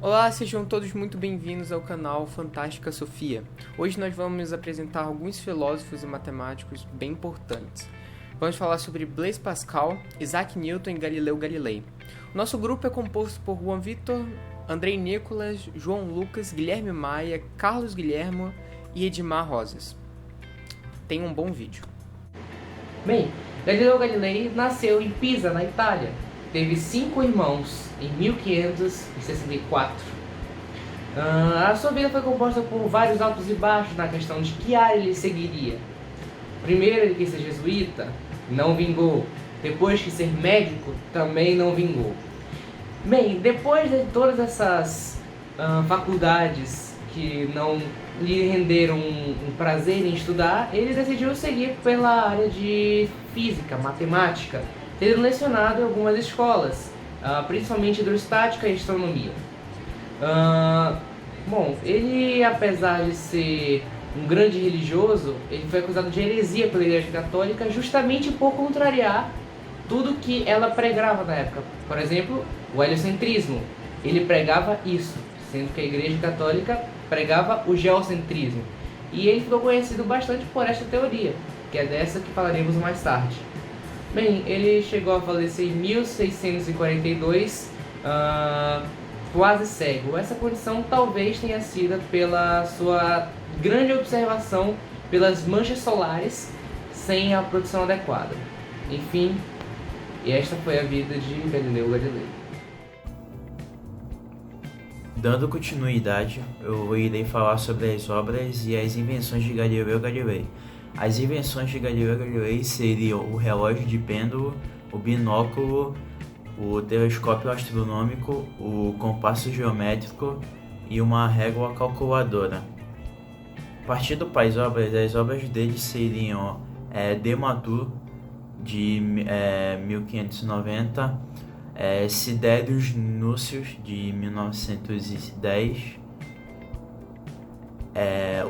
Olá, sejam todos muito bem-vindos ao canal Fantástica Sofia. Hoje nós vamos apresentar alguns filósofos e matemáticos bem importantes. Vamos falar sobre Blaise Pascal, Isaac Newton e Galileu Galilei. O nosso grupo é composto por Juan Vitor, Andrei Nicolas, João Lucas, Guilherme Maia, Carlos Guilhermo e Edmar Rosas. Tenham um bom vídeo. Bem, Galileu Galilei nasceu em Pisa, na Itália. Teve 5 irmãos em 1564. A sua vida foi composta por vários altos e baixos na questão de que área ele seguiria. Primeiro ele quis ser jesuíta, não vingou. Depois quis ser médico, também não vingou. Bem, depois de todas essas faculdades que não lhe renderam um prazer em estudar, ele decidiu seguir pela área de física, matemática, tendo lecionado em algumas escolas, principalmente hidrostática e astronomia. Bom, ele, apesar de ser um grande religioso, ele foi acusado de heresia pela Igreja Católica justamente por contrariar tudo que ela pregava na época. Por exemplo, o heliocentrismo. Ele pregava isso, sendo que a Igreja Católica pregava o geocentrismo. E ele ficou conhecido bastante por esta teoria, que é dessa que falaremos mais tarde. Bem, ele chegou a falecer em 1642, quase cego. Essa condição talvez tenha sido pela sua grande observação pelas manchas solares sem a proteção adequada. Enfim, e esta foi a vida de Galileu Galilei. Dando continuidade, eu irei falar sobre as obras e as invenções de Galileu Galilei. As invenções de Galileu Galilei seriam o relógio de pêndulo, o binóculo, o telescópio astronômico, o compasso geométrico e uma régua calculadora. Partindo para as obras dele seriam De Natura, de 1590, Sidereus Nuncius, de 1910,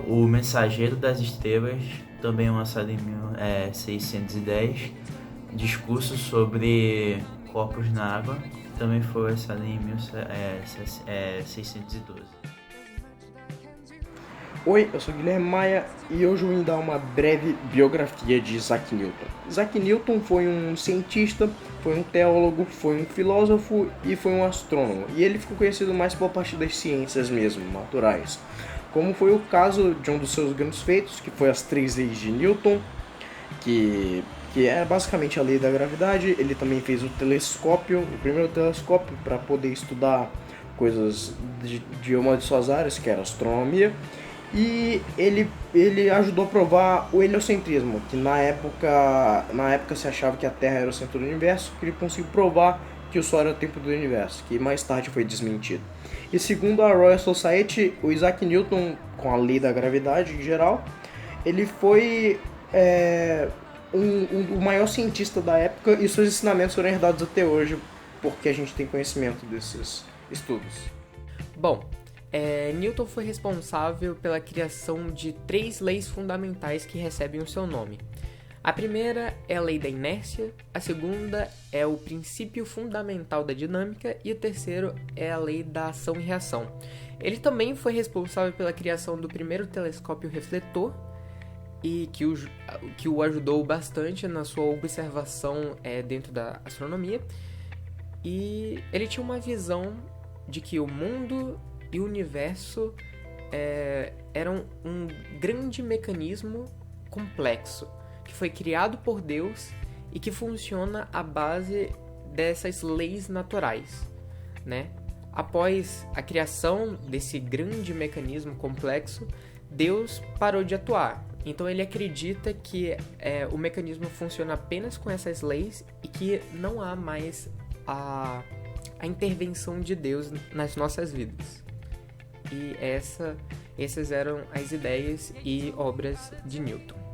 O Mensageiro das Estrelas, também lançado em 1610, Discurso sobre Corpos na Água, também foi lançado em 1612. Oi, eu sou Guilherme Maia e hoje eu vim dar uma breve biografia de Isaac Newton. Isaac Newton foi um cientista, foi um teólogo, foi um filósofo e foi um astrônomo. E ele ficou conhecido mais pela parte das ciências mesmo, naturais. Como foi o caso de um dos seus grandes feitos, que foi as 3 leis de Newton, que é basicamente a lei da gravidade. Ele também fez o telescópio, o primeiro telescópio para poder estudar coisas de uma de suas áreas, que era a astronomia. E ele ajudou a provar o heliocentrismo, que na época se achava que a Terra era o centro do universo, que ele conseguiu provar que o Sol era o tempo do universo, que mais tarde foi desmentido. E segundo a Royal Society, o Isaac Newton, com a lei da gravidade em geral, ele foi o maior cientista da época e seus ensinamentos foram herdados até hoje, porque a gente tem conhecimento desses estudos. Bom, Newton foi responsável pela criação de 3 leis fundamentais que recebem o seu nome. A primeira é a lei da inércia, a segunda é o princípio fundamental da dinâmica e o terceiro é a lei da ação e reação. Ele também foi responsável pela criação do primeiro telescópio refletor e que o ajudou bastante na sua observação dentro da astronomia. E ele tinha uma visão de que o mundo e o universo eram um grande mecanismo complexo, que foi criado por Deus e que funciona à base dessas leis naturais, né? Após a criação desse grande mecanismo complexo, Deus parou de atuar. Então ele acredita que o mecanismo funciona apenas com essas leis e que não há mais a intervenção de Deus nas nossas vidas. E essas eram as ideias e obras de Newton.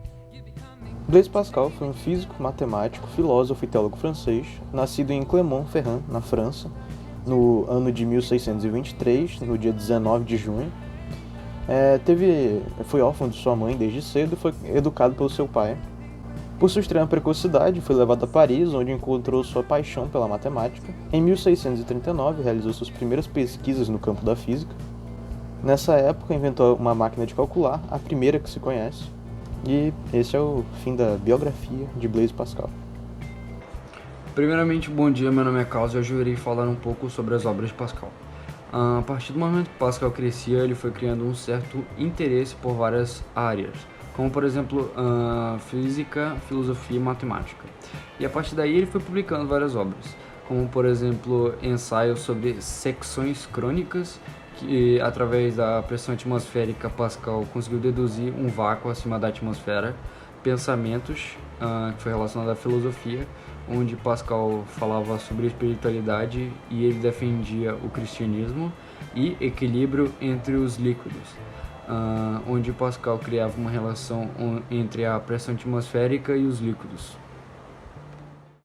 Blaise Pascal foi um físico, matemático, filósofo e teólogo francês, nascido em Clermont-Ferrand, na França, no ano de 1623, no dia 19 de junho. Foi órfão de sua mãe desde cedo e foi educado pelo seu pai. Por sua extrema precocidade, foi levado a Paris, onde encontrou sua paixão pela matemática. Em 1639, realizou suas primeiras pesquisas no campo da física. Nessa época, inventou uma máquina de calcular, a primeira que se conhece. E esse é o fim da biografia de Blaise Pascal. Primeiramente, bom dia, meu nome é Carlos e hoje eu irei falar um pouco sobre as obras de Pascal. A partir do momento que Pascal crescia, ele foi criando um certo interesse por várias áreas, como por exemplo física, filosofia e matemática. E a partir daí ele foi publicando várias obras, como por exemplo ensaios sobre secções crônicas, que através da pressão atmosférica Pascal conseguiu deduzir um vácuo acima da atmosfera, pensamentos, que foi relacionado à filosofia, onde Pascal falava sobre espiritualidade e ele defendia o cristianismo, e equilíbrio entre os líquidos, onde Pascal criava uma relação entre a pressão atmosférica e os líquidos.